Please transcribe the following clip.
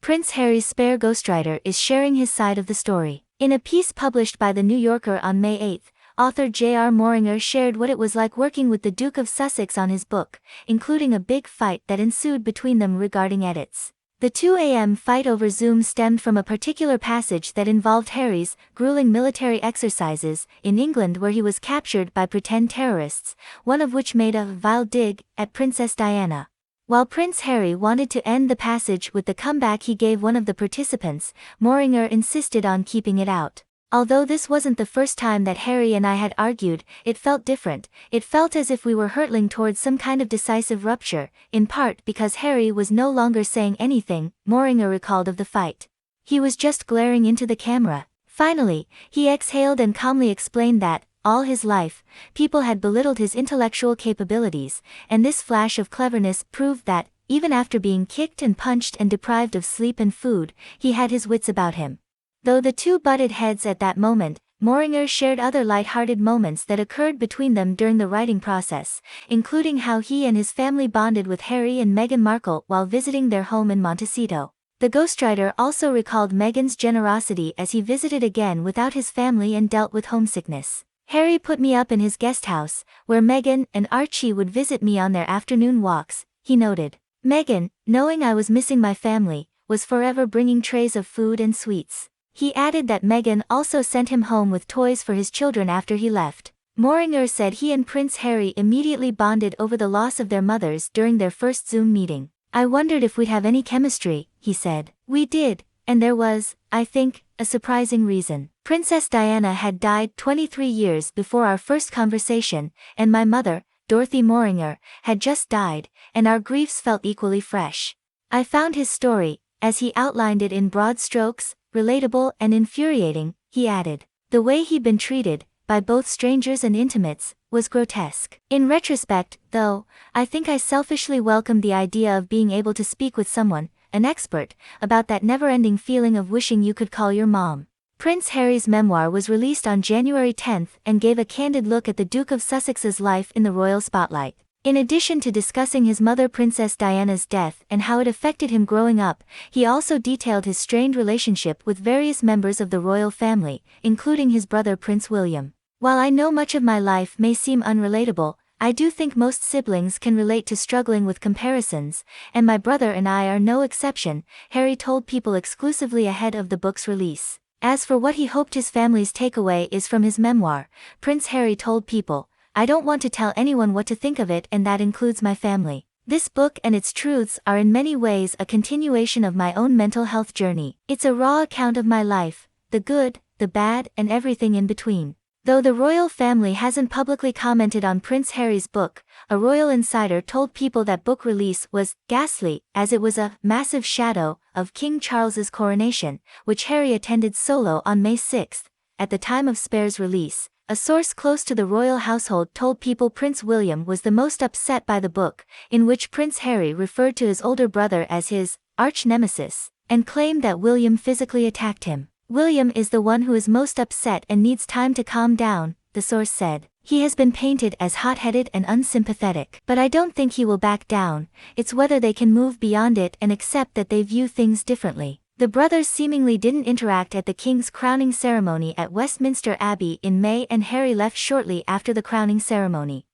Prince Harry's spare ghostwriter is sharing his side of the story. In a piece published by The New Yorker on May 8, author JR Moehringer shared what it was like working with the Duke of Sussex on his book, including a big fight that ensued between them regarding edits. The 2 a.m. fight over Zoom stemmed from a particular passage that involved Harry's grueling military exercises in England, where he was captured by pretend terrorists, one of which made a vile dig at Princess Diana. While Prince Harry wanted to end the passage with the comeback he gave one of the participants, Moehringer insisted on keeping it out. Although this wasn't the first time that Harry and I had argued, it felt different. It felt as if we were hurtling towards some kind of decisive rupture, in part because Harry was no longer saying anything, Moehringer recalled of the fight. He was just glaring into the camera. Finally, he exhaled and calmly explained that, all his life, people had belittled his intellectual capabilities, and this flash of cleverness proved that, even after being kicked and punched and deprived of sleep and food, he had his wits about him. Though the two butted heads at that moment, Moehringer shared other light-hearted moments that occurred between them during the writing process, including how he and his family bonded with Harry and Meghan Markle while visiting their home in Montecito. The ghostwriter also recalled Meghan's generosity as he visited again without his family and dealt with homesickness. Harry put me up in his guest house, where Meghan and Archie would visit me on their afternoon walks, he noted. Meghan, knowing I was missing my family, was forever bringing trays of food and sweets. He added that Meghan also sent him home with toys for his children after he left. Moehringer said he and Prince Harry immediately bonded over the loss of their mothers during their first Zoom meeting. I wondered if we'd have any chemistry, he said. We did, and there was, I think, a surprising reason. Princess Diana had died 23 years before our first conversation, and my mother, Dorothy Moehringer, had just died, and our griefs felt equally fresh. I found his story, as he outlined it in broad strokes, relatable and infuriating, he added. The way he'd been treated, by both strangers and intimates, was grotesque. In retrospect, though, I think I selfishly welcomed the idea of being able to speak with someone, an expert, about that never-ending feeling of wishing you could call your mom. Prince Harry's memoir was released on January 10 and gave a candid look at the Duke of Sussex's life in the royal spotlight. In addition to discussing his mother Princess Diana's death and how it affected him growing up, he also detailed his strained relationship with various members of the royal family, including his brother Prince William. While I know much of my life may seem unrelatable, I do think most siblings can relate to struggling with comparisons, and my brother and I are no exception, Harry told People exclusively ahead of the book's release. As for what he hoped his family's takeaway is from his memoir, Prince Harry told People, I don't want to tell anyone what to think of it, and that includes my family. This book and its truths are in many ways a continuation of my own mental health journey. It's a raw account of my life, the good, the bad, and everything in between. Though the royal family hasn't publicly commented on Prince Harry's book, a royal insider told People that book release was ghastly, as it was a massive shadow of King Charles's coronation, which Harry attended solo on May 6, at the time of Spare's release. A source close to the royal household told People Prince William was the most upset by the book, in which Prince Harry referred to his older brother as his arch-nemesis, and claimed that William physically attacked him. William is the one who is most upset and needs time to calm down, the source said. He has been painted as hot-headed and unsympathetic. But I don't think he will back down, it's whether they can move beyond it and accept that they view things differently. The brothers seemingly didn't interact at the king's crowning ceremony at Westminster Abbey in May, and Harry left shortly after the crowning ceremony.